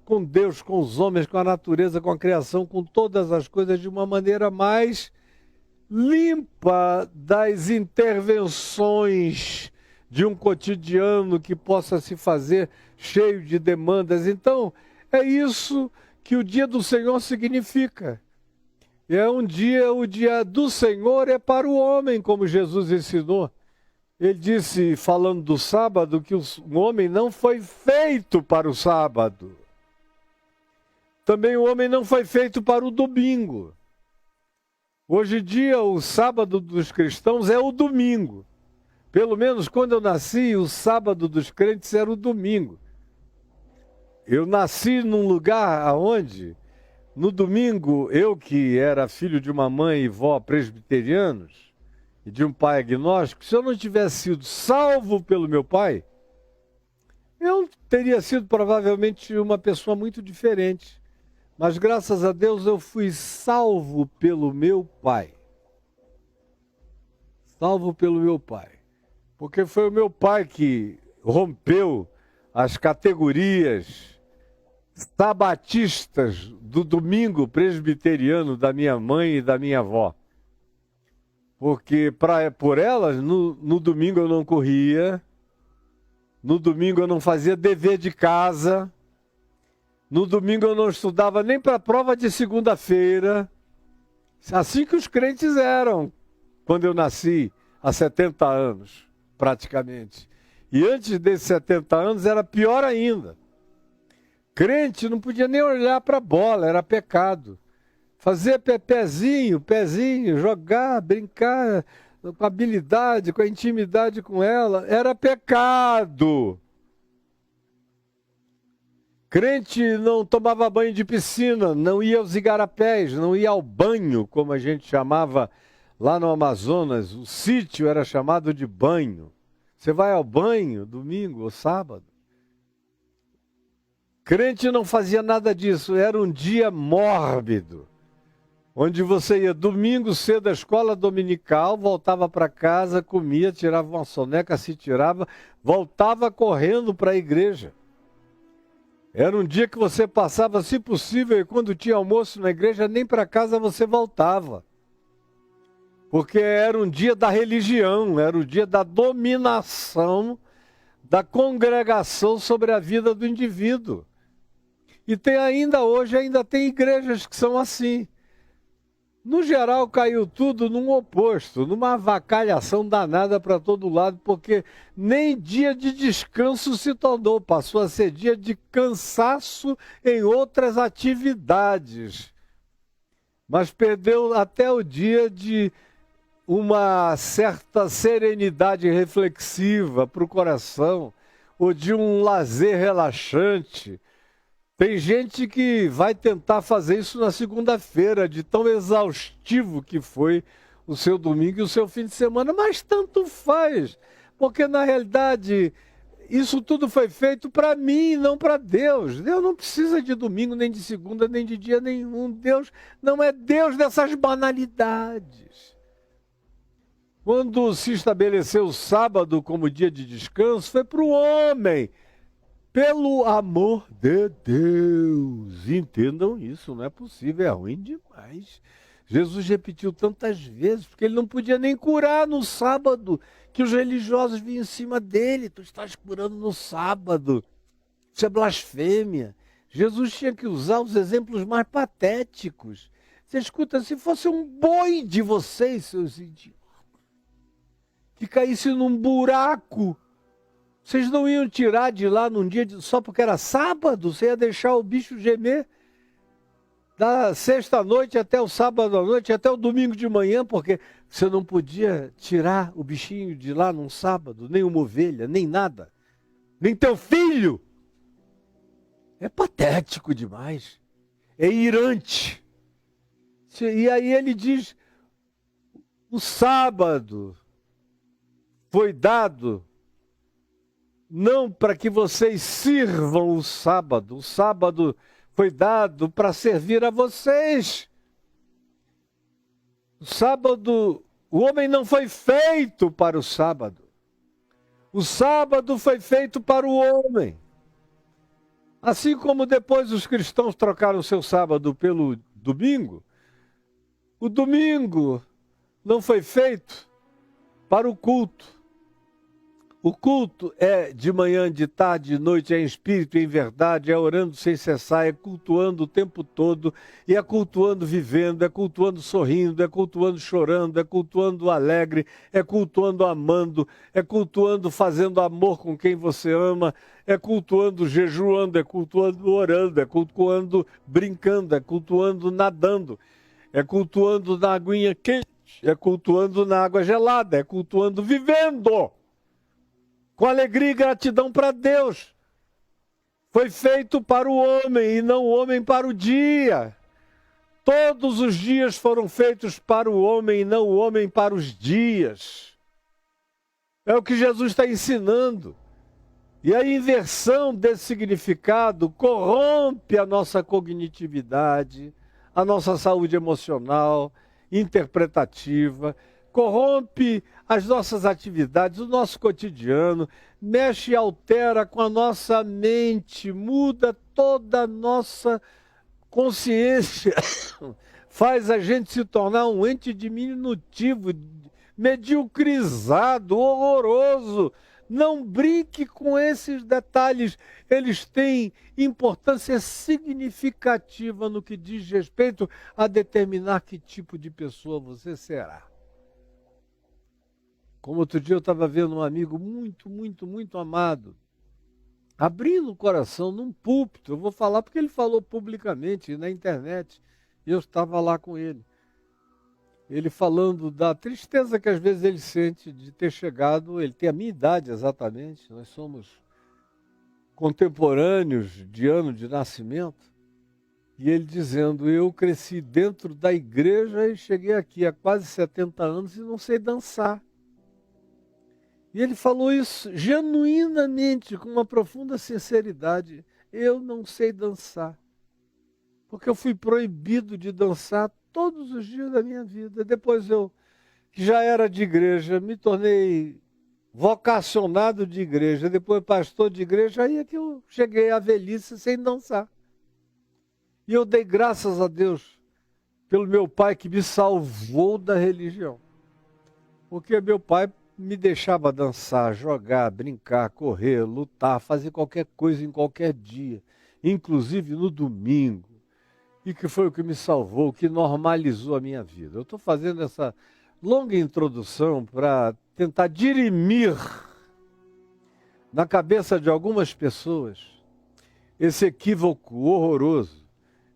com Deus, com os homens, com a natureza, com a criação, com todas as coisas de uma maneira mais limpa das intervenções de um cotidiano que possa se fazer cheio de demandas. Então, é isso que o dia do Senhor significa. É um dia, o dia do Senhor é para o homem, como Jesus ensinou. Ele disse, falando do sábado, que o homem não foi feito para o sábado. Também o homem não foi feito para o domingo. Hoje em dia, o sábado dos cristãos é o domingo. Pelo menos quando eu nasci, o sábado dos crentes era o domingo. Eu nasci num lugar onde, no domingo, eu que era filho de uma mãe e vó presbiterianos e de um pai agnóstico, se eu não tivesse sido salvo pelo meu pai, eu teria sido provavelmente uma pessoa muito diferente. Mas graças a Deus eu fui salvo pelo meu pai. Salvo pelo meu pai. Porque foi o meu pai que rompeu as categorias sabatistas do domingo presbiteriano da minha mãe e da minha avó. Porque por elas, no domingo eu não corria, no domingo eu não fazia dever de casa, no domingo eu não estudava nem para a prova de segunda-feira. Assim que os crentes eram, quando eu nasci, há 70 anos, praticamente. E antes desses 70 anos era pior ainda. Crente não podia nem olhar para a bola, era pecado. Fazer pezinho, jogar, brincar com a habilidade, com a intimidade com ela, era pecado. Crente não tomava banho de piscina, não ia aos igarapés, não ia ao banho, como a gente chamava lá no Amazonas. O sítio era chamado de banho. Você vai ao banho domingo ou sábado? Crente não fazia nada disso, era um dia mórbido, onde você ia domingo cedo à escola dominical, voltava para casa, comia, tirava uma soneca, se tirava, voltava correndo para a igreja. Era um dia que você passava, se possível, e quando tinha almoço na igreja, nem para casa você voltava. Porque era um dia da religião, era o dia da dominação da congregação sobre a vida do indivíduo. E tem hoje ainda tem igrejas que são assim. No geral, caiu tudo num oposto, numa avacalhação danada para todo lado, porque nem dia de descanso se tornou, passou a ser dia de cansaço em outras atividades. Mas perdeu até o dia de uma certa serenidade reflexiva para o coração, ou de um lazer relaxante. Tem gente que vai tentar fazer isso na segunda-feira, de tão exaustivo que foi o seu domingo e o seu fim de semana, mas tanto faz, porque na realidade isso tudo foi feito para mim, não para Deus. Deus não precisa de domingo, nem de segunda, nem de dia nenhum. Deus não é Deus dessas banalidades. Quando se estabeleceu o sábado como dia de descanso, foi para o homem. Pelo amor de Deus, entendam isso, não é possível, é ruim demais. Jesus repetiu tantas vezes, porque ele não podia nem curar no sábado, que os religiosos vinham em cima dele. Tu estás curando no sábado, isso é blasfêmia. Jesus tinha que usar os exemplos mais patéticos. Você escuta, se fosse um boi de vocês, seus idiotas, que caísse num buraco, vocês não iam tirar de lá num dia só porque era sábado? Você ia deixar o bicho gemer da sexta-noite até o sábado à noite, até o domingo de manhã, porque você não podia tirar o bichinho de lá num sábado, nem uma ovelha, nem nada, nem teu filho. É patético demais, é irante. E aí ele diz, o sábado foi dado não para que vocês sirvam o sábado foi dado para servir a vocês. O sábado, o homem não foi feito para o sábado. O sábado foi feito para o homem. Assim como depois os cristãos trocaram o seu sábado pelo domingo, o domingo não foi feito para o culto. O culto é de manhã, de tarde, de noite, é em espírito, em verdade, é orando sem cessar, é cultuando o tempo todo, e é cultuando vivendo, é cultuando sorrindo, é cultuando chorando, é cultuando alegre, é cultuando amando, é cultuando fazendo amor com quem você ama, é cultuando jejuando, é cultuando orando, é cultuando brincando, é cultuando nadando, é cultuando na aguinha quente, é cultuando na água gelada, é cultuando vivendo. Com alegria e gratidão para Deus. Foi feito para o homem e não o homem para o dia. Todos os dias foram feitos para o homem e não o homem para os dias. É o que Jesus está ensinando. E a inversão desse significado corrompe a nossa cognitividade, a nossa saúde emocional, interpretativa, corrompe as nossas atividades, o nosso cotidiano, mexe e altera com a nossa mente, muda toda a nossa consciência, faz a gente se tornar um ente diminutivo, mediocrizado, horroroso. Não brinque com esses detalhes, eles têm importância significativa no que diz respeito a determinar que tipo de pessoa você será. Como outro dia eu estava vendo um amigo muito amado, abrindo o coração num púlpito. Eu vou falar porque ele falou publicamente na internet, e eu estava lá com ele. Ele falando da tristeza que às vezes ele sente de ter chegado, ele tem a minha idade exatamente, nós somos contemporâneos de ano de nascimento, e ele dizendo, eu cresci dentro da igreja e cheguei aqui há quase 70 anos e não sei dançar. E ele falou isso genuinamente, com uma profunda sinceridade. Eu não sei dançar, porque eu fui proibido de dançar todos os dias da minha vida. Depois eu, que já era de igreja, me tornei vocacionado de igreja, depois pastor de igreja, aí é que eu cheguei à velhice sem dançar. E eu dei graças a Deus pelo meu pai que me salvou da religião. Porque meu pai me deixava dançar, jogar, brincar, correr, lutar, fazer qualquer coisa em qualquer dia, inclusive no domingo. E que foi o que me salvou, que normalizou a minha vida. Eu estou fazendo essa longa introdução para tentar dirimir na cabeça de algumas pessoas esse equívoco horroroso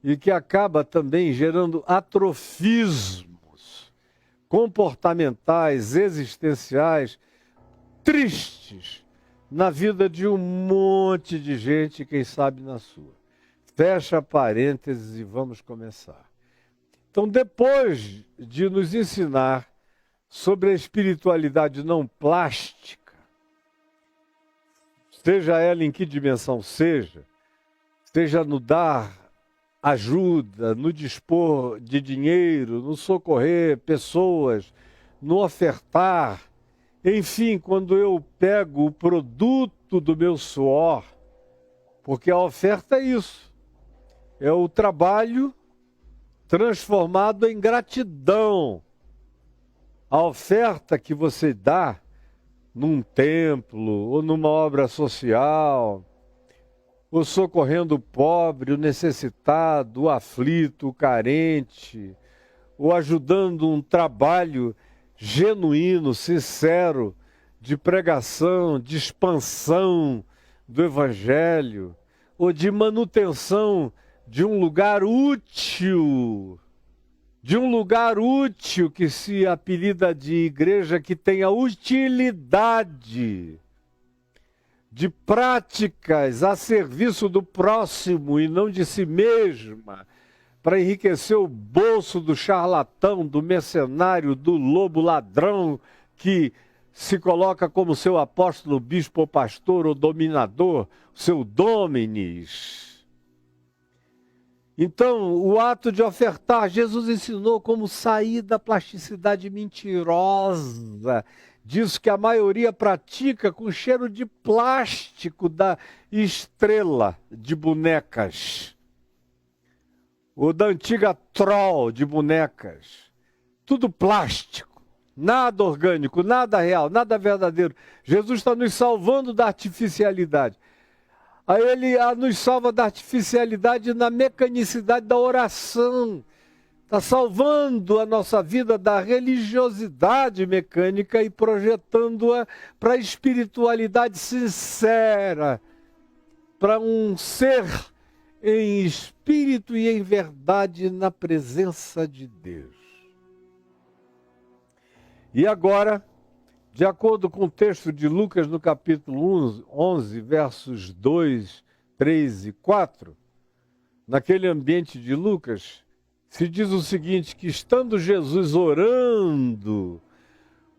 e que acaba também gerando atrofismos comportamentais, existenciais, tristes na vida de um monte de gente, quem sabe na sua. Fecha parênteses e vamos começar. Então, depois de nos ensinar sobre a espiritualidade não plástica, seja ela em que dimensão seja no dar ajuda, no dispor de dinheiro, no socorrer pessoas, no ofertar, enfim, quando eu pego o produto do meu suor, porque a oferta é isso, é o trabalho transformado em gratidão. A oferta que você dá num templo ou numa obra social, ou socorrendo o pobre, o necessitado, o aflito, o carente, ou ajudando um trabalho genuíno, sincero, de pregação, de expansão do Evangelho, ou de manutenção de um lugar útil, que se apelida de igreja que tenha utilidade, de práticas a serviço do próximo e não de si mesma, para enriquecer o bolso do charlatão, do mercenário, do lobo ladrão que se coloca como seu apóstolo, bispo ou pastor ou dominador, seu dominis. Então, o ato de ofertar, Jesus ensinou como sair da plasticidade mentirosa disso que a maioria pratica com cheiro de plástico da Estrela de bonecas, ou da antiga Troll de bonecas. Tudo plástico, nada orgânico, nada real, nada verdadeiro. Jesus está nos salvando da artificialidade. Aí ele nos salva da artificialidade na mecanicidade da oração. Está salvando a nossa vida da religiosidade mecânica e projetando-a para a espiritualidade sincera, para um ser em espírito e em verdade na presença de Deus. E agora, de acordo com o texto de Lucas no capítulo 11, versos 2, 3 e 4, naquele ambiente de Lucas, se diz o seguinte, que estando Jesus orando,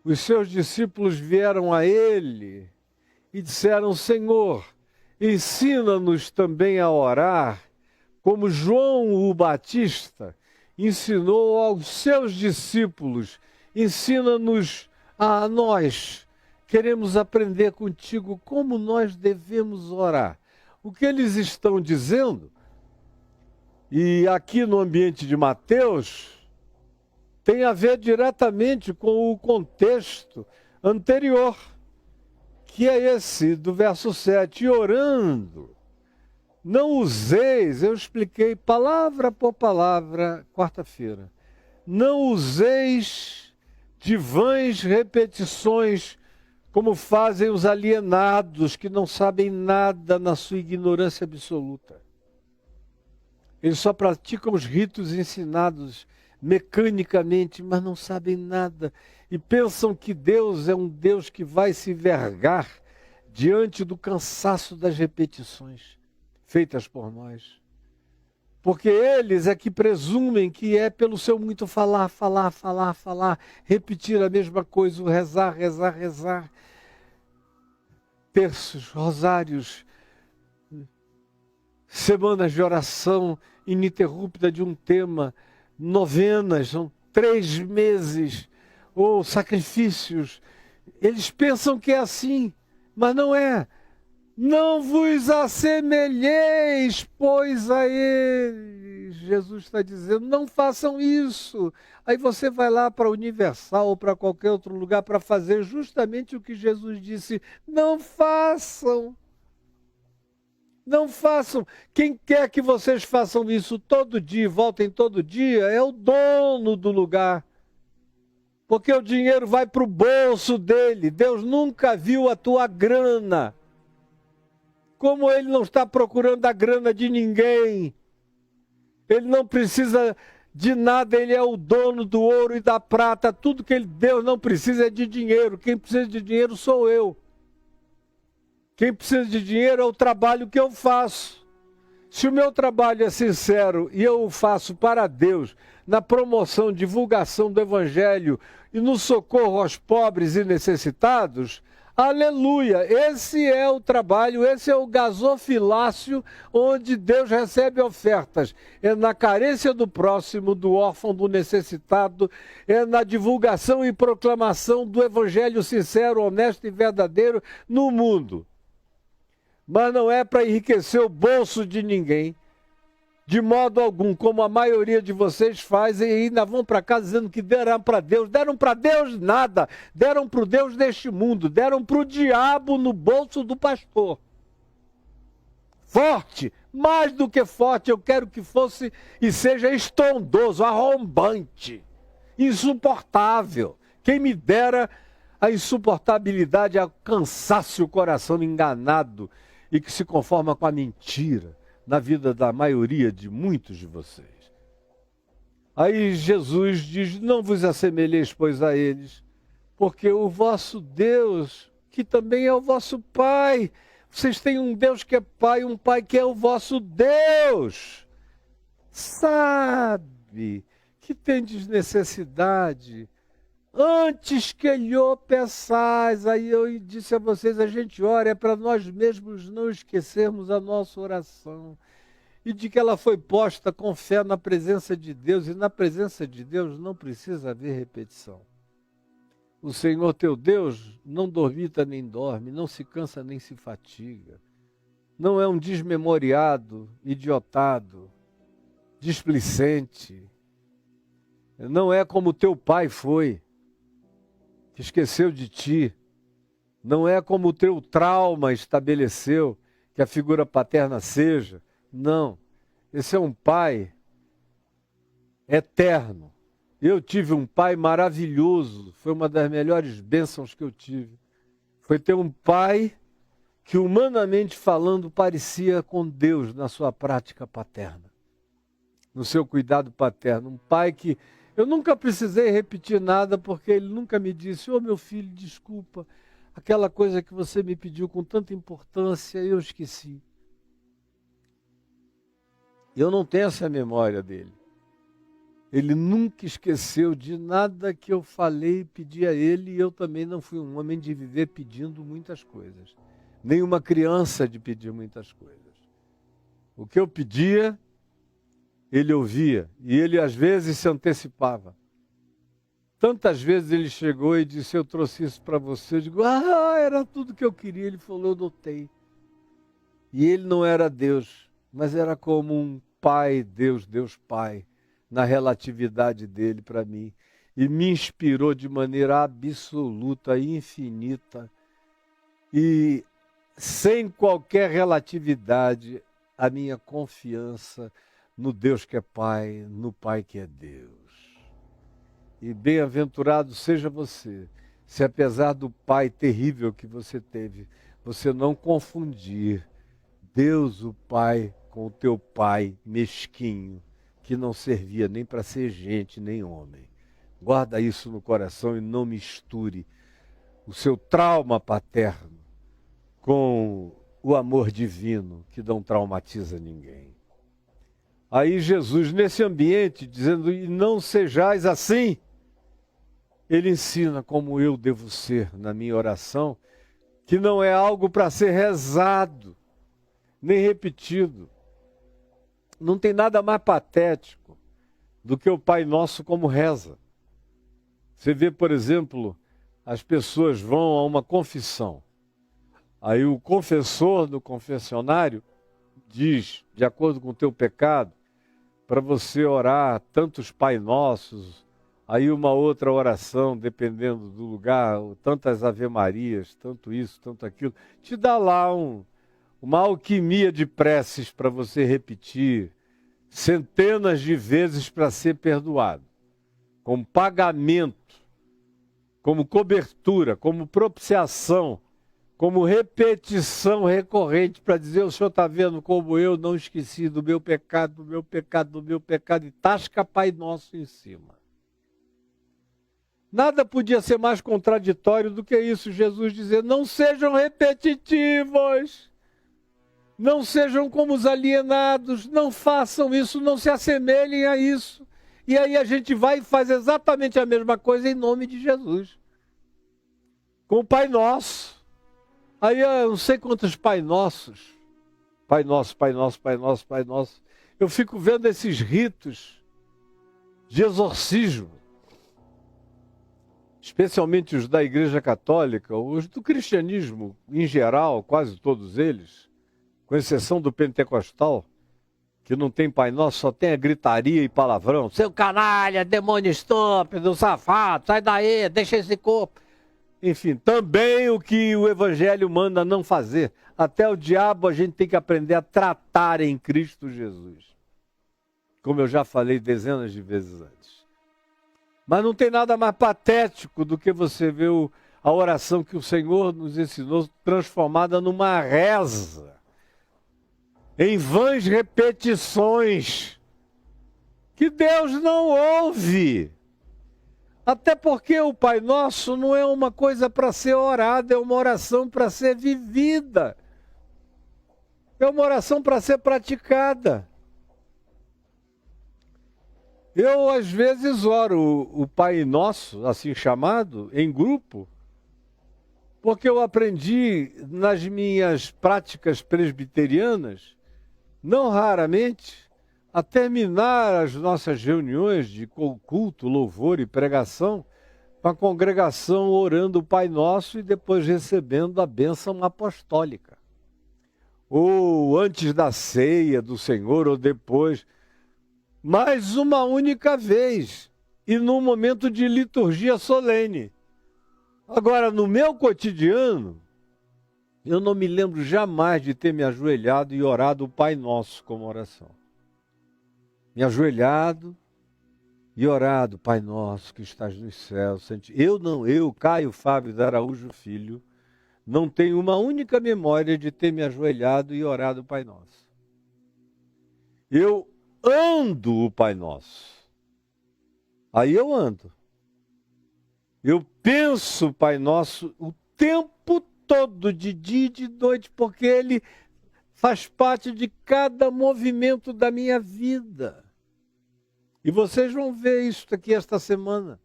os seus discípulos vieram a ele e disseram, Senhor, ensina-nos também a orar, como João o Batista ensinou aos seus discípulos. Ensina-nos a nós. Queremos aprender contigo como nós devemos orar. O que eles estão dizendo, e aqui no ambiente de Mateus, tem a ver diretamente com o contexto anterior, que é esse do verso 7, e orando, não useis, eu expliquei palavra por palavra, quarta-feira, não useis de vãs repetições, como fazem os alienados, que não sabem nada na sua ignorância absoluta. Eles só praticam os ritos ensinados mecanicamente, mas não sabem nada. E pensam que Deus é um Deus que vai se vergar diante do cansaço das repetições feitas por nós. Porque eles é que presumem que é pelo seu muito falar, repetir a mesma coisa, rezar. Terços, rosários, semanas de oração ininterrupta de um tema, novenas, são 3 meses, ou sacrifícios. Eles pensam que é assim, mas não é. Não vos assemelheis, pois, a eles. Jesus está dizendo, não façam isso. Aí você vai lá para a Universal ou para qualquer outro lugar para fazer justamente o que Jesus disse. Não façam. Não façam. Quem quer que vocês façam isso todo dia, voltem todo dia, é o dono do lugar. Porque o dinheiro vai para o bolso dele. Deus nunca viu a tua grana. Como ele não está procurando a grana de ninguém. Ele não precisa de nada, ele é o dono do ouro e da prata. Tudo que Deus não precisa é de dinheiro. Quem precisa de dinheiro sou eu. Quem precisa de dinheiro é o trabalho que eu faço. Se o meu trabalho é sincero e eu o faço para Deus, na promoção, divulgação do Evangelho e no socorro aos pobres e necessitados, aleluia! Esse é o trabalho, esse é o gasofilácio onde Deus recebe ofertas. É na carência do próximo, do órfão, do necessitado, é na divulgação e proclamação do Evangelho sincero, honesto e verdadeiro no mundo. Mas não é para enriquecer o bolso de ninguém, de modo algum, como a maioria de vocês faz, e ainda vão para casa dizendo que deram para Deus. Deram para Deus nada, deram para o Deus deste mundo, deram para o diabo no bolso do pastor. Forte, mais do que forte, eu quero que fosse e seja estrondoso, arrombante, insuportável. Quem me dera a insuportabilidade alcançasse o coração enganado e que se conforma com a mentira na vida da maioria de muitos de vocês. Aí Jesus diz, não vos assemelheis, pois, a eles, porque o vosso Deus, que também é o vosso Pai, vocês têm um Deus que é Pai, um Pai que é o vosso Deus, sabe que tendes necessidade. Antes que lhe peçais, aí eu disse a vocês, a gente ora, é para nós mesmos não esquecermos a nossa oração. E de que ela foi posta com fé na presença de Deus, e na presença de Deus não precisa haver repetição. O Senhor teu Deus não dormita nem dorme, não se cansa nem se fatiga. Não é um desmemoriado, idiotado, displicente. Não é como teu pai foi, que esqueceu de ti. Não é como o teu trauma estabeleceu, que a figura paterna seja. Não. Esse é um pai eterno. Eu tive um pai maravilhoso. Foi uma das melhores bênçãos que eu tive. Foi ter um pai que, humanamente falando, parecia com Deus na sua prática paterna, no seu cuidado paterno. Um pai que eu nunca precisei repetir nada, porque ele nunca me disse: ô meu filho, desculpa, aquela coisa que você me pediu com tanta importância, eu esqueci. Eu não tenho essa memória dele. Ele nunca esqueceu de nada que eu falei e pedi a ele, e eu também não fui um homem de viver pedindo muitas coisas. Nem uma criança de pedir muitas coisas. O que eu pedia, ele ouvia, e ele às vezes se antecipava. Tantas vezes ele chegou e disse: eu trouxe isso para você. Eu digo: era tudo que eu queria. Ele falou: eu notei. E ele não era Deus, mas era como um pai, Deus Pai, na relatividade dele para mim. E me inspirou de maneira absoluta, infinita, e sem qualquer relatividade, a minha confiança no Deus que é Pai, no Pai que é Deus. E bem-aventurado seja você, se apesar do pai terrível que você teve, você não confundir Deus o Pai com o teu pai mesquinho, que não servia nem para ser gente, nem homem. Guarda isso no coração e não misture o seu trauma paterno com o amor divino, que não traumatiza ninguém. Aí Jesus, nesse ambiente, dizendo: e não sejais assim, ele ensina como eu devo ser na minha oração, que não é algo para ser rezado, nem repetido. Não tem nada mais patético do que o Pai Nosso como reza. Você vê, por exemplo, as pessoas vão a uma confissão. Aí o confessor do confessionário diz, de acordo com o teu pecado, para você orar tantos Pai Nossos, aí uma outra oração, dependendo do lugar, tantas Ave-Marias, tanto isso, tanto aquilo. Te dá lá uma alquimia de preces para você repetir centenas de vezes para ser perdoado. Como pagamento, como cobertura, como propiciação, como repetição recorrente para dizer: o senhor está vendo como eu não esqueci do meu pecado, do meu pecado, do meu pecado, e tasca Pai Nosso em cima. Nada podia ser mais contraditório do que isso, Jesus dizer: não sejam repetitivos, não sejam como os alienados, não façam isso, não se assemelhem a isso. E aí a gente vai e faz exatamente a mesma coisa em nome de Jesus. Com o Pai Nosso. Aí eu não sei quantos Pai Nossos. Pai Nosso, Pai Nosso, Pai Nosso, Pai Nosso. Eu fico vendo esses ritos de exorcismo. Especialmente os da Igreja Católica, os do cristianismo em geral, quase todos eles, com exceção do pentecostal, que não tem Pai Nosso, só tem a gritaria e palavrão. Seu canalha, demônio estúpido, safado, sai daí, deixa esse corpo. Enfim, também o que o Evangelho manda não fazer. Até o diabo a gente tem que aprender a tratar em Cristo Jesus. Como eu já falei dezenas de vezes antes. Mas não tem nada mais patético do que você ver a oração que o Senhor nos ensinou transformada numa reza. Em vãs repetições. Que Deus não ouve. Até porque o Pai Nosso não é uma coisa para ser orada, é uma oração para ser vivida. É uma oração para ser praticada. Eu, às vezes, oro o Pai Nosso, assim chamado, em grupo, porque eu aprendi nas minhas práticas presbiterianas, não raramente, a terminar as nossas reuniões de culto, louvor e pregação, com a congregação orando o Pai Nosso e depois recebendo a bênção apostólica. Ou antes da ceia do Senhor, ou depois, mas uma única vez, e num momento de liturgia solene. Agora, no meu cotidiano, eu não me lembro jamais de ter me ajoelhado e orado o Pai Nosso como oração. Me ajoelhado e orado, Pai Nosso que estás nos céus. Eu, Caio Fábio de Araújo Filho, não tenho uma única memória de ter me ajoelhado e orado o Pai Nosso. Eu ando o Pai Nosso. Aí eu ando. Eu penso o Pai Nosso o tempo todo, de dia e de noite, porque ele faz parte de cada movimento da minha vida. E vocês vão ver isso aqui esta semana.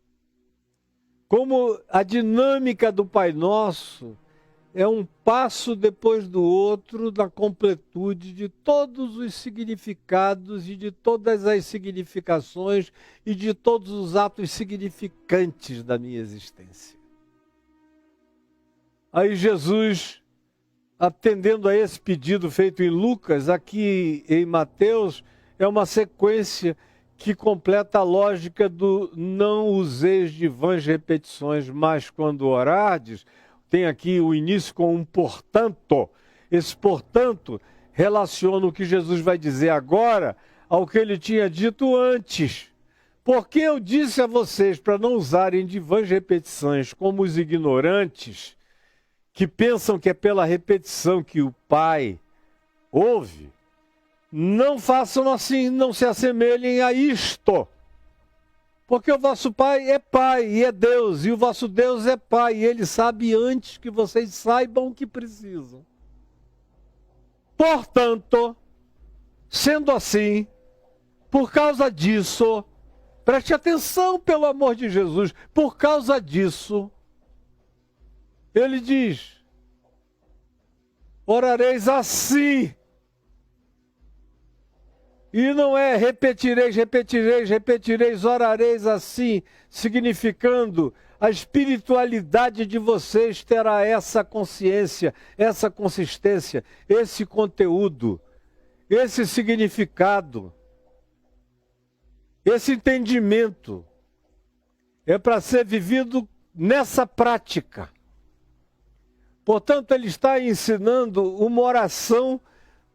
Como a dinâmica do Pai Nosso é um passo depois do outro na completude de todos os significados e de todas as significações e de todos os atos significantes da minha existência. Aí Jesus, atendendo a esse pedido feito em Lucas, aqui em Mateus, é uma sequência que completa a lógica do não useis de vãs repetições, mas quando orardes, tem aqui o início com um portanto. Esse portanto relaciona o que Jesus vai dizer agora ao que ele tinha dito antes. Porque eu disse a vocês para não usarem de vãs repetições como os ignorantes, que pensam que é pela repetição que o Pai ouve. Não façam assim, não se assemelhem a isto. Porque o vosso Pai e é Deus, e o vosso Deus é Pai, e Ele sabe antes que vocês saibam o que precisam. Portanto, sendo assim, por causa disso, preste atenção pelo amor de Jesus, por causa disso, Ele diz, orareis assim. E não é repetireis, orareis assim, significando a espiritualidade de vocês terá essa consciência, essa consistência, esse conteúdo, esse significado, esse entendimento. É para ser vivido nessa prática. Portanto, ele está ensinando uma oração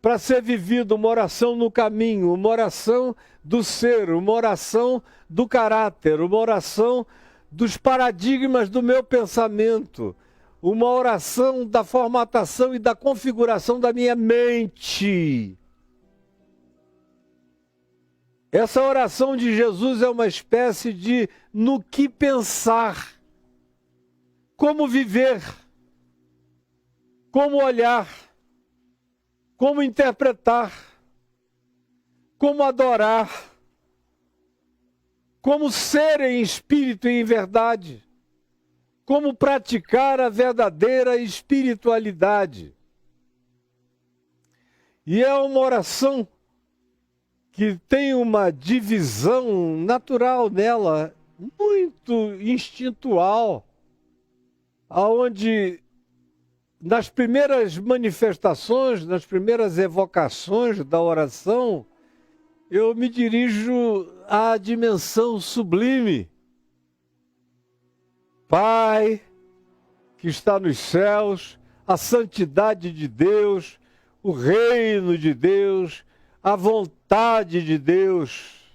para ser vivido, uma oração no caminho, uma oração do ser, uma oração do caráter, uma oração dos paradigmas do meu pensamento, uma oração da formatação e da configuração da minha mente. Essa oração de Jesus é uma espécie de no que pensar, como viver, como olhar, como interpretar, como adorar, como ser em espírito e em verdade, como praticar a verdadeira espiritualidade. E é uma oração que tem uma divisão natural nela, muito instintual, aonde nas primeiras manifestações, nas primeiras evocações da oração, eu me dirijo à dimensão sublime. Pai, que está nos céus, a santidade de Deus, o reino de Deus, a vontade de Deus.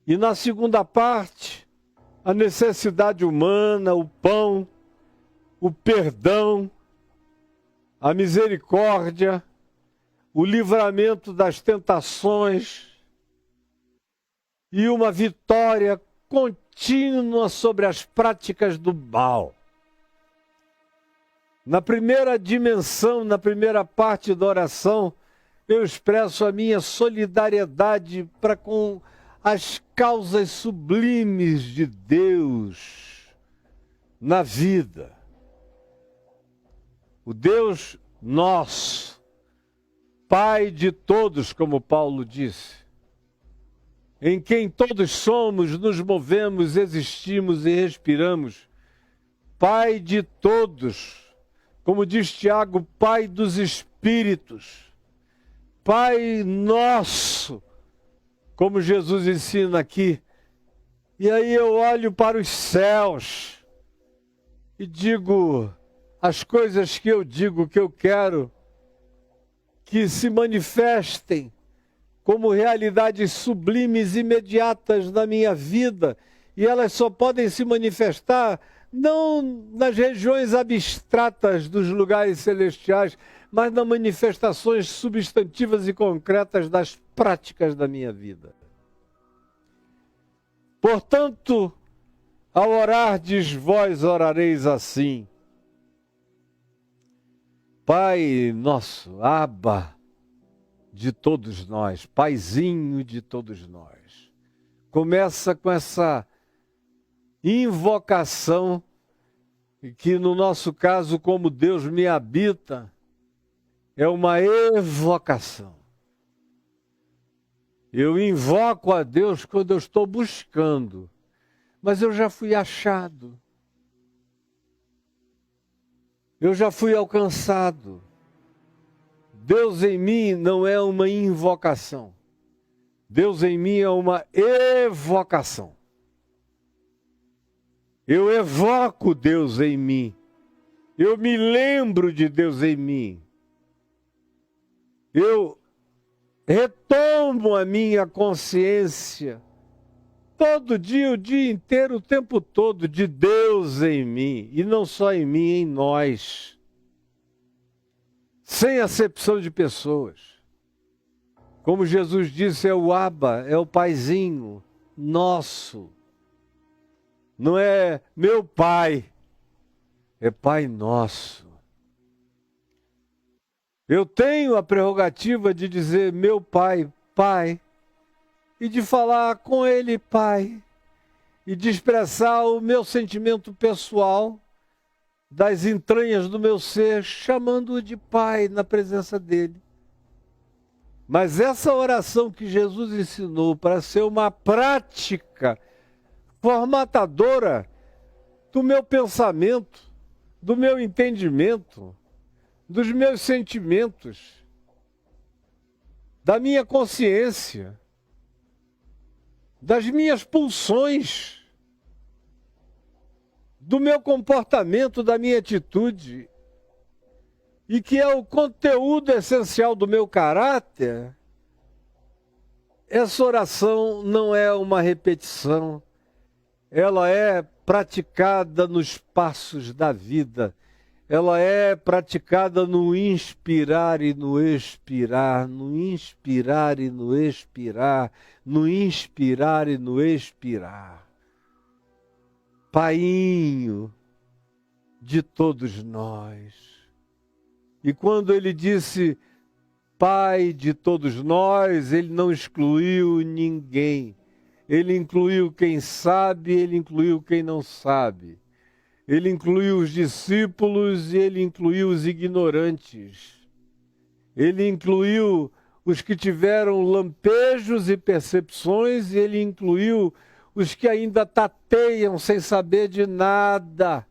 E na segunda parte, a necessidade humana, o pão, o perdão, a misericórdia, o livramento das tentações e uma vitória contínua sobre as práticas do mal. Na primeira dimensão, na primeira parte da oração, eu expresso a minha solidariedade para com as causas sublimes de Deus na vida. O Deus nosso, Pai de todos, como Paulo disse. em quem todos somos, nos movemos, existimos e respiramos. Pai de todos, como diz Tiago, Pai dos Espíritos, Pai nosso, como Jesus ensina aqui. E aí eu olho para os céus e digo as coisas que eu digo que eu quero que se manifestem como realidades sublimes imediatas na minha vida, e elas só podem se manifestar não nas regiões abstratas dos lugares celestiais, mas nas manifestações substantivas e concretas das práticas da minha vida. Portanto, ao orardes, vós orareis assim: Pai nosso, Abba, de todos nós, Paizinho de todos nós. Começa com essa invocação, que no nosso caso, como Deus me habita, é uma evocação. Eu invoco a Deus quando eu estou buscando, mas eu já fui achado. Eu já fui alcançado. Deus em mim não é uma invocação. Deus em mim é uma evocação. Eu evoco Deus em mim. Eu me lembro de Deus em mim. Eu retomo a minha consciência todo dia, o dia inteiro, o tempo todo, de Deus em mim. E não só em mim, em nós. Sem acepção de pessoas. Como Jesus disse, é o Abba, é o Paizinho nosso. Não é meu Pai, é Pai nosso. Eu tenho a prerrogativa de dizer meu Pai, Pai, e de falar com Ele, Pai, e de expressar o meu sentimento pessoal das entranhas do meu ser, chamando-o de Pai na presença dele. Mas essa oração que Jesus ensinou para ser uma prática formatadora do meu pensamento, do meu entendimento, dos meus sentimentos, da minha consciência, das minhas pulsões, do meu comportamento, da minha atitude, e que é o conteúdo essencial do meu caráter, essa oração não é uma repetição, ela é praticada nos passos da vida, ela é praticada no inspirar e no expirar, no inspirar e no expirar, no inspirar e no expirar. Painho de todos nós. E quando ele disse Pai de todos nós, ele não excluiu ninguém. Ele incluiu quem sabe, ele incluiu quem não sabe. Ele incluiu os discípulos e ele incluiu os ignorantes. Ele incluiu os que tiveram lampejos e percepções e ele incluiu os que ainda tateiam sem saber de nada.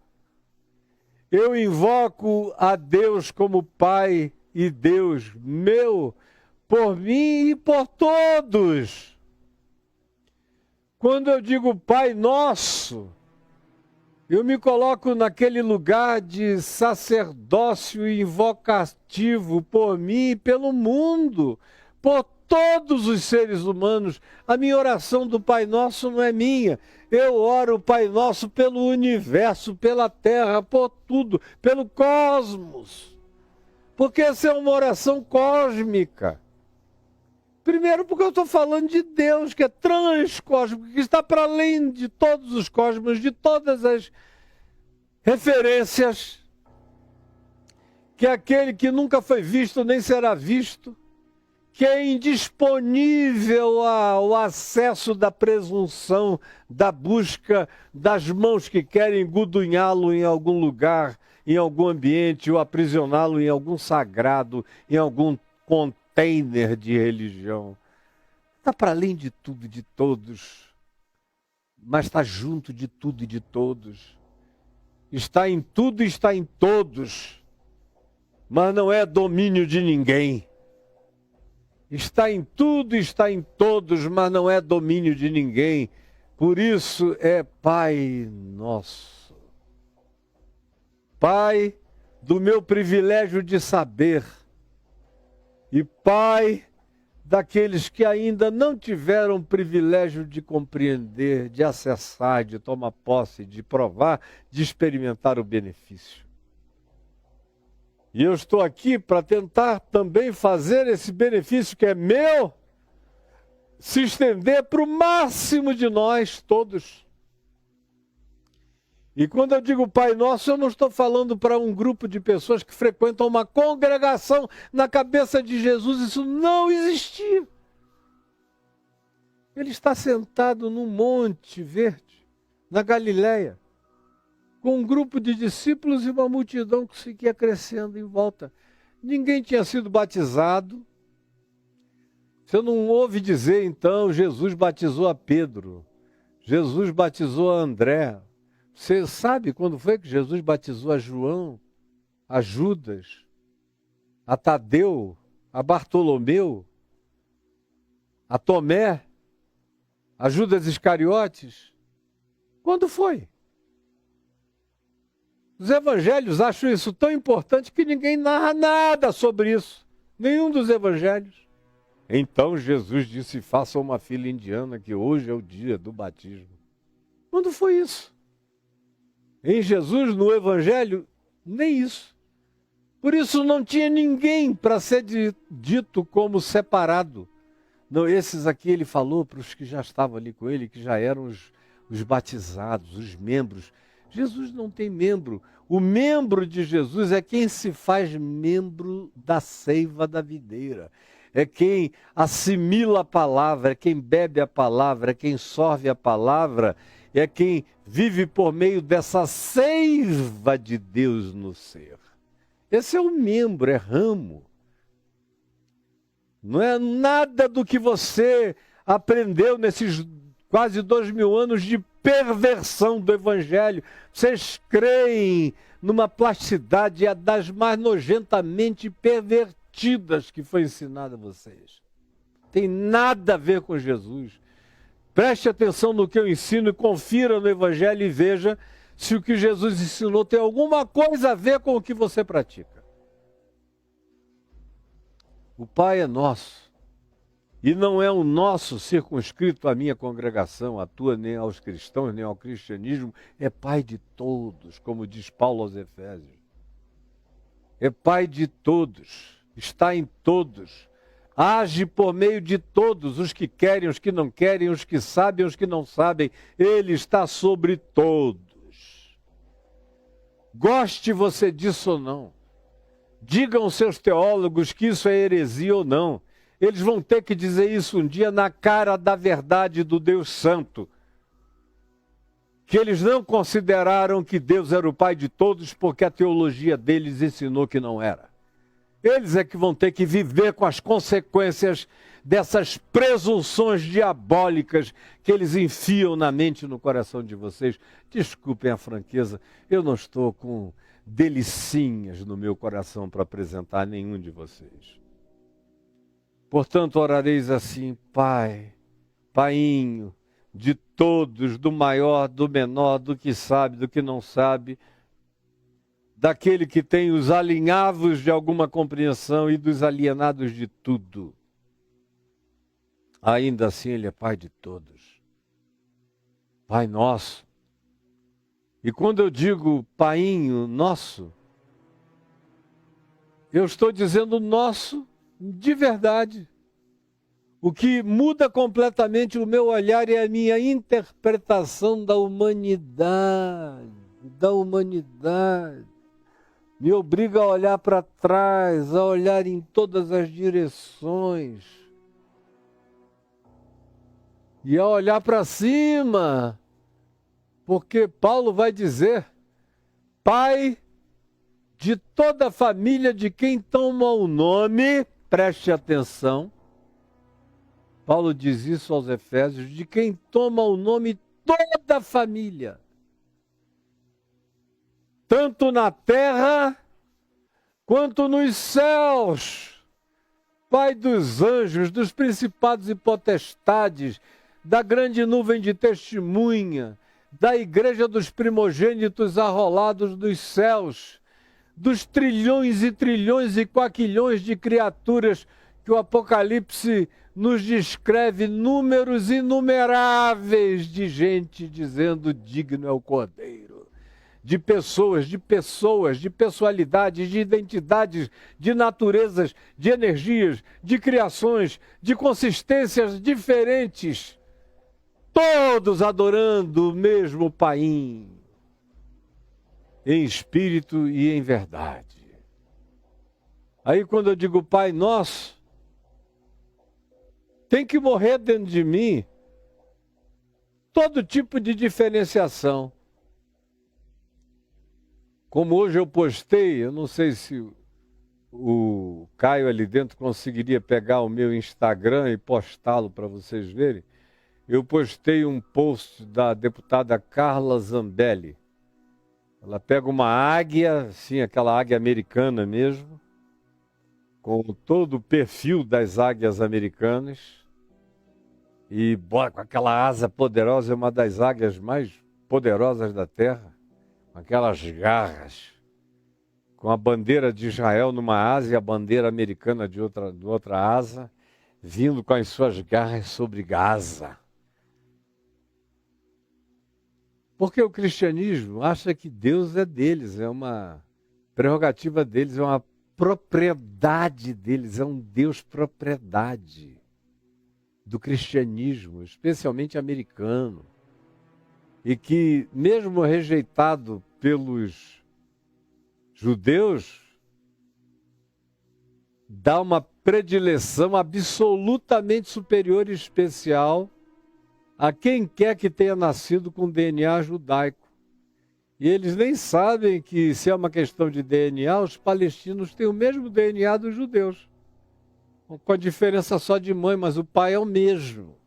Eu invoco a Deus como Pai e Deus meu, por mim e por todos. Quando eu digo Pai Nosso, eu me coloco naquele lugar de sacerdócio invocativo por mim e pelo mundo, por todos os seres humanos. A minha oração do Pai Nosso não é minha. Eu oro o Pai Nosso pelo universo, pela terra, por tudo, pelo cosmos. Porque essa é uma oração cósmica. Primeiro porque eu estou falando de Deus, que é transcósmico, que está para além de todos os cosmos, de todas as referências, que é aquele que nunca foi visto nem será visto, que é indisponível ao acesso da presunção, da busca das mãos que querem gudunhá-lo em algum lugar, em algum ambiente, ou aprisioná-lo em algum sagrado, em algum container de religião. Está para além de tudo e de todos, mas está junto de tudo e de todos. Está em tudo e está em todos, mas não é domínio de ninguém. Está em tudo e está em todos, mas não é domínio de ninguém. Por isso é Pai nosso. Pai do meu privilégio de saber. E Pai daqueles que ainda não tiveram o privilégio de compreender, de acessar, de tomar posse, de provar, de experimentar o benefício. E eu estou aqui para tentar também fazer esse benefício que é meu se estender para o máximo de nós todos. E quando eu digo Pai Nosso, eu não estou falando para um grupo de pessoas que frequentam uma congregação. Na cabeça de Jesus isso não existia. Ele está sentado num monte verde, na Galileia, com um grupo de discípulos e uma multidão que seguia crescendo em volta. Ninguém tinha sido batizado. Você não ouve dizer, então, Jesus batizou a Pedro, Jesus batizou a André. Você sabe quando foi que Jesus batizou a João, a Judas, a Tadeu, a Bartolomeu, a Tomé, a Judas Iscariotes? Quando foi? Os evangelhos acham isso tão importante que ninguém narra nada sobre isso. Nenhum dos evangelhos. Então Jesus disse, faça uma fila indiana que hoje é o dia do batismo. Quando foi isso? Em Jesus, no evangelho, nem isso. Por isso não tinha ninguém para ser dito como separado. Não, esses aqui ele falou para os que já estavam ali com ele, que já eram os batizados, os membros. Jesus não tem membro. O membro de Jesus é quem se faz membro da seiva da videira. É quem assimila a palavra, é quem bebe a palavra, é quem sorve a palavra, é quem vive por meio dessa seiva de Deus no ser. Esse é o membro, é ramo. Não é nada do que você aprendeu nesses quase 2000 anos de perversão do Evangelho. Vocês creem numa plasticidade das mais nojentamente pervertidas que foi ensinada a vocês. Tem nada a ver com Jesus. Preste atenção no que eu ensino e confira no Evangelho e veja se o que Jesus ensinou tem alguma coisa a ver com o que você pratica. O Pai é nosso. E não é o nosso circunscrito à minha congregação, à tua, nem aos cristãos, nem ao cristianismo. É Pai de todos, como diz Paulo aos Efésios. É Pai de todos, está em todos. Age por meio de todos, os que querem, os que não querem, os que sabem, os que não sabem. Ele está sobre todos. Goste você disso ou não. Digam aos seus teólogos que isso é heresia ou não. Eles vão ter que dizer isso um dia na cara da verdade do Deus Santo. Que eles não consideraram que Deus era o Pai de todos porque a teologia deles ensinou que não era. Eles é que vão ter que viver com as consequências dessas presunções diabólicas que eles enfiam na mente e no coração de vocês. Desculpem a franqueza, eu não estou com delicinhas no meu coração para apresentar a nenhum de vocês. Portanto, orareis assim, Pai, Painho, de todos, do maior, do menor, do que sabe, do que não sabe, daquele que tem os alinhavos de alguma compreensão e dos alienados de tudo. Ainda assim, Ele é Pai de todos. Pai nosso. E quando eu digo Painho nosso, eu estou dizendo nosso de verdade. O que muda completamente o meu olhar é a minha interpretação da humanidade. Me obriga a olhar para trás, a olhar em todas as direções. E a olhar para cima. Porque Paulo vai dizer, Pai de toda a família de quem toma o nome, preste atenção, Paulo diz isso aos Efésios, de quem toma o nome toda a família, tanto na terra quanto nos céus, Pai dos anjos, dos principados e potestades, da grande nuvem de testemunha, da igreja dos primogênitos arrolados dos céus, dos trilhões e trilhões e quaquilhões de criaturas que o Apocalipse nos descreve, números inumeráveis de gente dizendo digno é o Cordeiro. De pessoas, de pessoalidades, de identidades, de naturezas, de energias, de criações, de consistências diferentes, todos adorando o mesmo Paim, em espírito e em verdade. Aí quando eu digo Pai Nosso, tem que morrer dentro de mim todo tipo de diferenciação. Como hoje eu postei, eu não sei se o Caio ali dentro conseguiria pegar o meu Instagram e postá-lo para vocês verem. Eu postei um post da deputada Carla Zambelli. Ela pega uma águia, sim, aquela águia americana mesmo, com todo o perfil das águias americanas, e bora com aquela asa poderosa, é uma das águias mais poderosas da Terra, com aquelas garras, com a bandeira de Israel numa asa e a bandeira americana de outra asa, vindo com as suas garras sobre Gaza. Porque o cristianismo acha que Deus é deles, é uma prerrogativa deles, é uma propriedade deles, é um Deus propriedade do cristianismo, especialmente americano. E que, mesmo rejeitado pelos judeus, dá uma predileção absolutamente superior e especial a quem quer que tenha nascido com DNA judaico. E eles nem sabem que, se é uma questão de DNA, os palestinos têm o mesmo DNA dos judeus. Com a diferença só de mãe, mas o pai é o mesmo.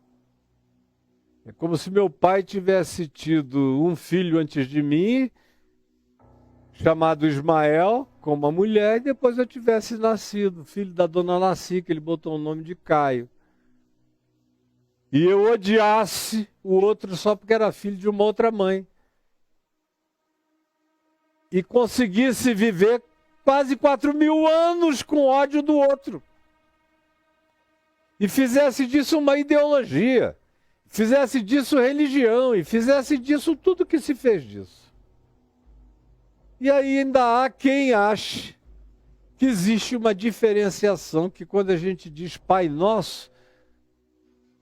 É como se meu pai tivesse tido um filho antes de mim, chamado Ismael, com uma mulher, e depois eu tivesse nascido, filho da dona Laci, que ele botou o nome de Caio. E eu odiasse o outro só porque era filho de uma outra mãe. E conseguisse viver quase 4.000 anos com ódio do outro. E fizesse disso uma ideologia. Fizesse disso religião. E fizesse disso tudo que se fez disso. E aí ainda há quem ache que existe uma diferenciação, que quando a gente diz Pai Nosso,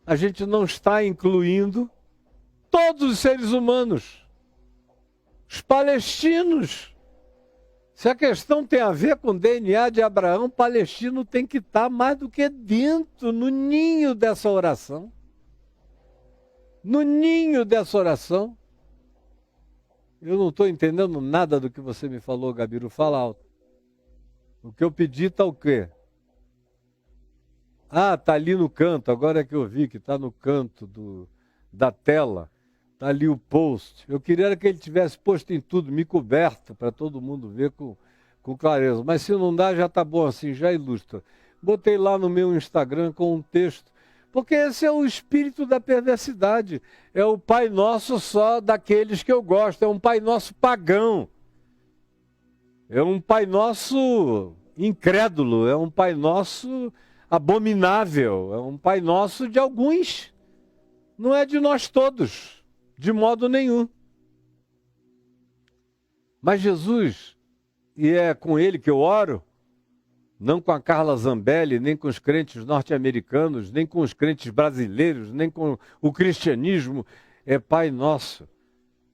a gente não está incluindo todos os seres humanos. Os palestinos. Se a questão tem a ver com o DNA de Abraão, o palestino tem que estar mais do que dentro, no ninho dessa oração. No ninho dessa oração. Eu não estou entendendo nada do que você me falou, Gabiru, fala alto. O que eu pedi está o quê? Ah, está ali no canto, agora é que eu vi que está no canto da tela. Está ali o post. Eu queria que ele tivesse posto em tudo, me coberto, para todo mundo ver com clareza. Mas se não dá, já está bom assim, já ilustra. Botei lá no meu Instagram com um texto. Porque esse é o espírito da perversidade. É o Pai Nosso só daqueles que eu gosto. É um Pai Nosso pagão. É um Pai Nosso incrédulo. É um Pai Nosso abominável. É um Pai Nosso de alguns. Não é de nós todos. De modo nenhum. Mas Jesus, e é com ele que eu oro, não com a Carla Zambelli, nem com os crentes norte-americanos, nem com os crentes brasileiros, nem com o cristianismo, é Pai Nosso.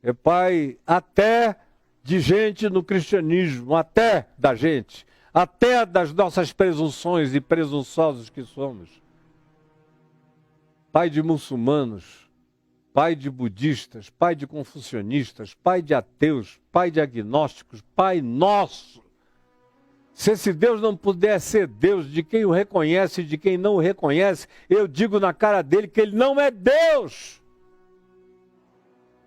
É Pai até de gente no cristianismo, até da gente, até das nossas presunções e presunçosos que somos. Pai de muçulmanos, Pai de budistas, Pai de confucionistas, Pai de ateus, Pai de agnósticos, Pai Nosso. Se esse Deus não puder ser Deus de quem o reconhece e de quem não o reconhece, eu digo na cara dele que ele não é Deus.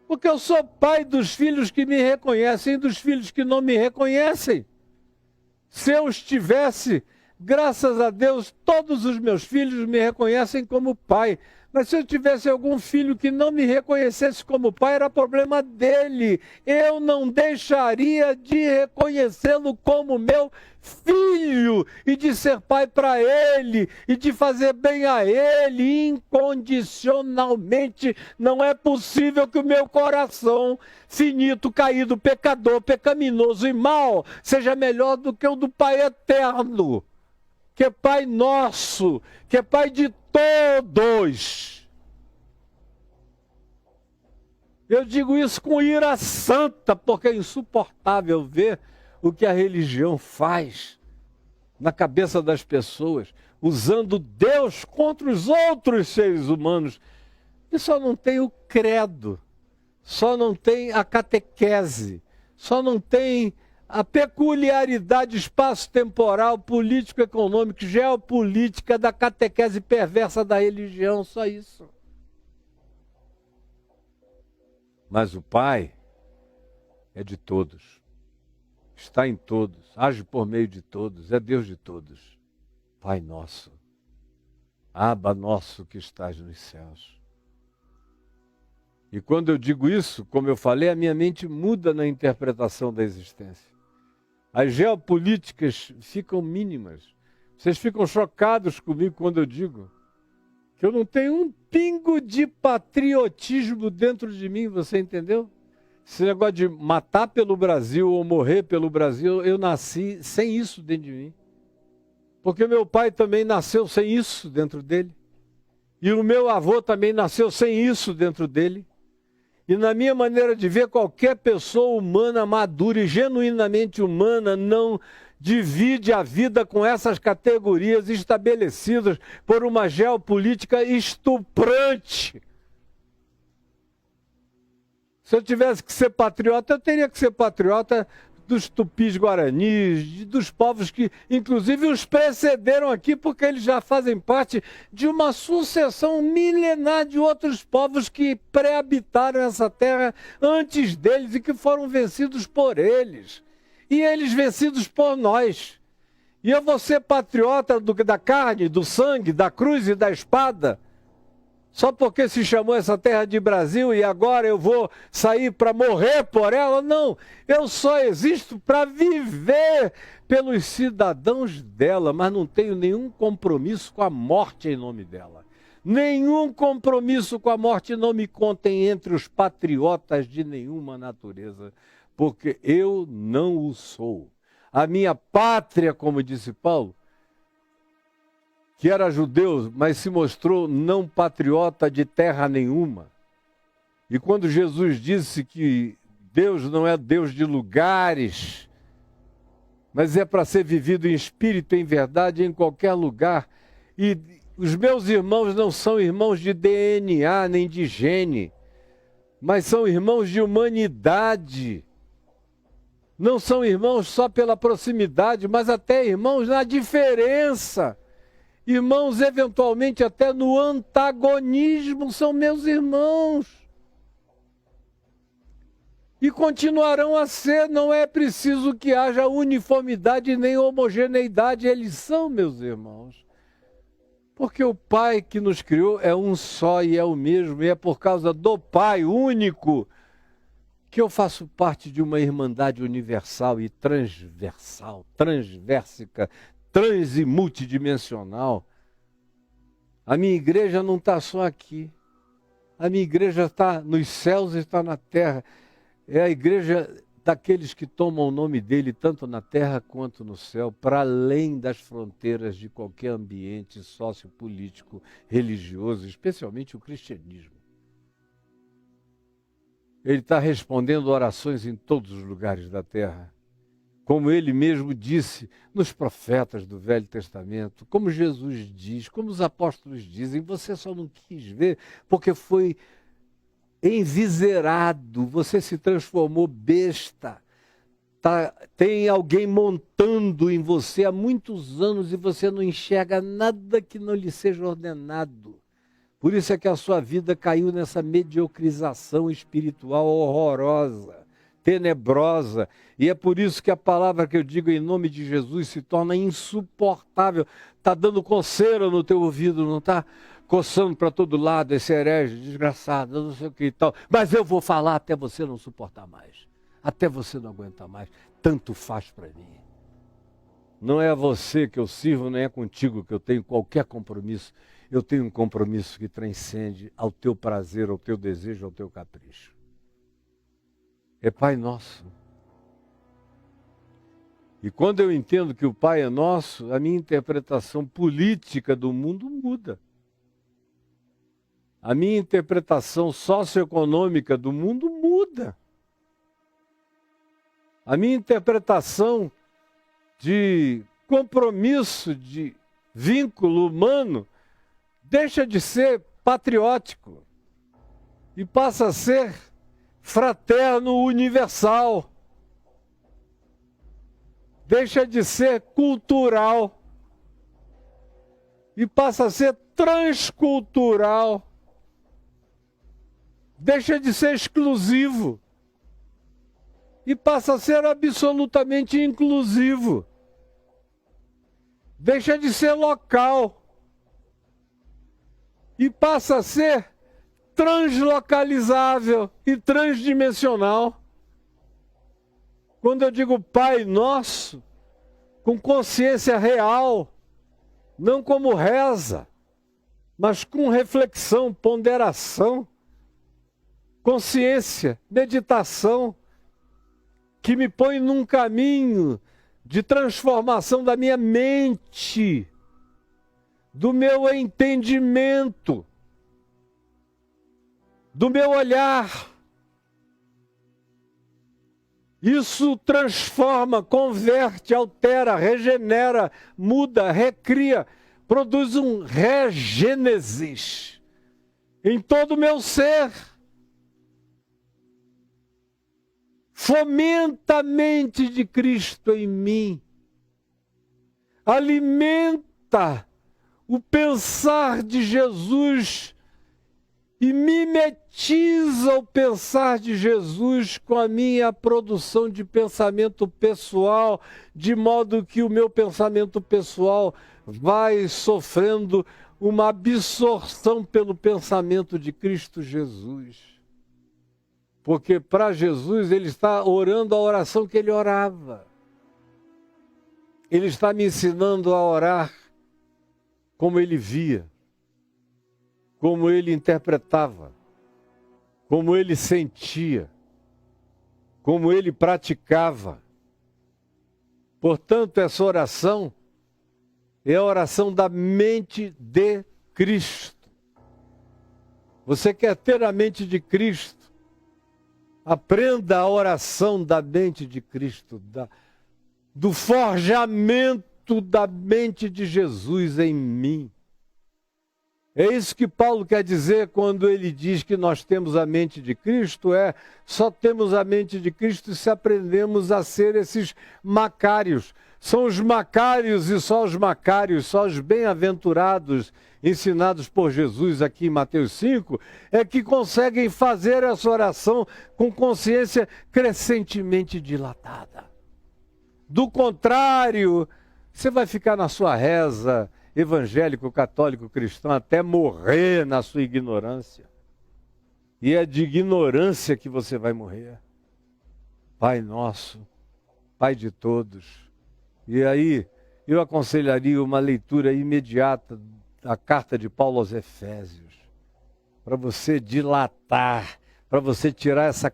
Porque eu sou pai dos filhos que me reconhecem e dos filhos que não me reconhecem. Se eu estivesse, graças a Deus, todos os meus filhos me reconhecem como pai. Mas se eu tivesse algum filho que não me reconhecesse como pai, era problema dele. Eu não deixaria de reconhecê-lo como meu filho e de ser pai para ele e de fazer bem a ele incondicionalmente. Não é possível que o meu coração finito, caído, pecador, pecaminoso e mau seja melhor do que o do Pai eterno, que é Pai nosso, que é Pai de todos. Eu digo isso com ira santa, porque é insuportável ver o que a religião faz na cabeça das pessoas, usando Deus contra os outros seres humanos. E só não tem o credo, só não tem a catequese, só não tem a peculiaridade espaço-temporal, político-econômico, geopolítica da catequese perversa da religião, só isso. Mas o Pai é de todos, está em todos, age por meio de todos, é Deus de todos. Pai nosso, Abba nosso que estás nos céus. E quando eu digo isso, como eu falei, a minha mente muda na interpretação da existência. As geopolíticas ficam mínimas. Vocês ficam chocados comigo quando eu digo que eu não tenho um pingo de patriotismo dentro de mim, você entendeu? Esse negócio de matar pelo Brasil ou morrer pelo Brasil, eu nasci sem isso dentro de mim. Porque meu pai também nasceu sem isso dentro dele. E o meu avô também nasceu sem isso dentro dele. E na minha maneira de ver, qualquer pessoa humana, madura e genuinamente humana, não divide a vida com essas categorias estabelecidas por uma geopolítica estuprante. Se eu tivesse que ser patriota, eu teria que ser patriota dos tupis guaranis, dos povos que, inclusive, os precederam aqui, porque eles já fazem parte de uma sucessão milenar de outros povos que pré-habitaram essa terra antes deles e que foram vencidos por eles. E eles vencidos por nós. E eu vou ser patriota da carne, do sangue, da cruz e da espada, só porque se chamou essa terra de Brasil e agora eu vou sair para morrer por ela? Não, eu só existo para viver pelos cidadãos dela, mas não tenho nenhum compromisso com a morte em nome dela. Nenhum compromisso com a morte não me contem entre os patriotas de nenhuma natureza, porque eu não o sou. A minha pátria, como disse Paulo, que era judeu, mas se mostrou não patriota de terra nenhuma. E quando Jesus disse que Deus não é Deus de lugares, mas é para ser vivido em espírito, em verdade, em qualquer lugar. E os meus irmãos não são irmãos de DNA nem de gene, mas são irmãos de humanidade. Não são irmãos só pela proximidade, mas até irmãos na diferença. Irmãos, eventualmente até no antagonismo, são meus irmãos. E continuarão a ser, não é preciso que haja uniformidade nem homogeneidade, eles são meus irmãos. Porque o Pai que nos criou é um só e é o mesmo, e é por causa do Pai único que eu faço parte de uma irmandade universal e transversal, transversica, trans e multidimensional. A minha igreja não está só aqui. A minha igreja está nos céus e está na terra. É a igreja daqueles que tomam o nome dele tanto na terra quanto no céu, para além das fronteiras de qualquer ambiente sociopolítico, religioso, especialmente o cristianismo. Ele está respondendo orações em todos os lugares da terra. Como ele mesmo disse nos profetas do Velho Testamento, como Jesus diz, como os apóstolos dizem, você só não quis ver porque foi enviserado, você se transformou besta. tem alguém montando em você há muitos anos e você não enxerga nada que não lhe seja ordenado. Por isso é que a sua vida caiu nessa mediocrização espiritual horrorosa, tenebrosa. E é por isso que a palavra que eu digo em nome de Jesus se torna insuportável. Está dando coceira no teu ouvido, não está? Coçando para todo lado, esse herege, desgraçado, não sei o que e tal. Mas eu vou falar até você não suportar mais. Até você não aguentar mais. Tanto faz para mim. Não é a você que eu sirvo, nem é contigo que eu tenho qualquer compromisso. Eu tenho um compromisso que transcende ao teu prazer, ao teu desejo, ao teu capricho. É Pai Nosso. E quando eu entendo que o Pai é nosso, a minha interpretação política do mundo muda. A minha interpretação socioeconômica do mundo muda. A minha interpretação de compromisso, de vínculo humano, deixa de ser patriótico e passa a ser fraterno universal. Deixa de ser cultural e passa a ser transcultural. Deixa de ser exclusivo e passa a ser absolutamente inclusivo. Deixa de ser local e passa a ser translocalizável e transdimensional. Quando eu digo Pai Nosso, com consciência real, não como reza, mas com reflexão, ponderação, consciência, meditação, que me põe num caminho de transformação da minha mente, do meu entendimento, do meu olhar. Isso transforma, converte, altera, regenera, muda, recria, produz um regênesis em todo o meu ser. Fomenta a mente de Cristo em mim. Alimenta o pensar de Jesus e mimetiza o pensar de Jesus com a minha produção de pensamento pessoal, de modo que o meu pensamento pessoal vai sofrendo uma absorção pelo pensamento de Cristo Jesus. Porque para Jesus ele está orando a oração que ele orava. Ele está me ensinando a orar como ele via, como ele interpretava, como ele sentia, como ele praticava. Portanto, essa oração é a oração da mente de Cristo. Você quer ter a mente de Cristo? Aprenda a oração da mente de Cristo, do forjamento da mente de Jesus em mim. É isso que Paulo quer dizer quando ele diz que nós temos a mente de Cristo, só temos a mente de Cristo se aprendemos a ser esses macários. São os macários e só os macários, só os bem-aventurados ensinados por Jesus aqui em Mateus 5, é que conseguem fazer essa oração com consciência crescentemente dilatada. Do contrário, você vai ficar na sua reza evangélico, católico, cristão, até morrer na sua ignorância. E é de ignorância que você vai morrer. Pai nosso, Pai de todos. E aí, eu aconselharia uma leitura imediata da carta de Paulo aos Efésios, para você dilatar, para você tirar essa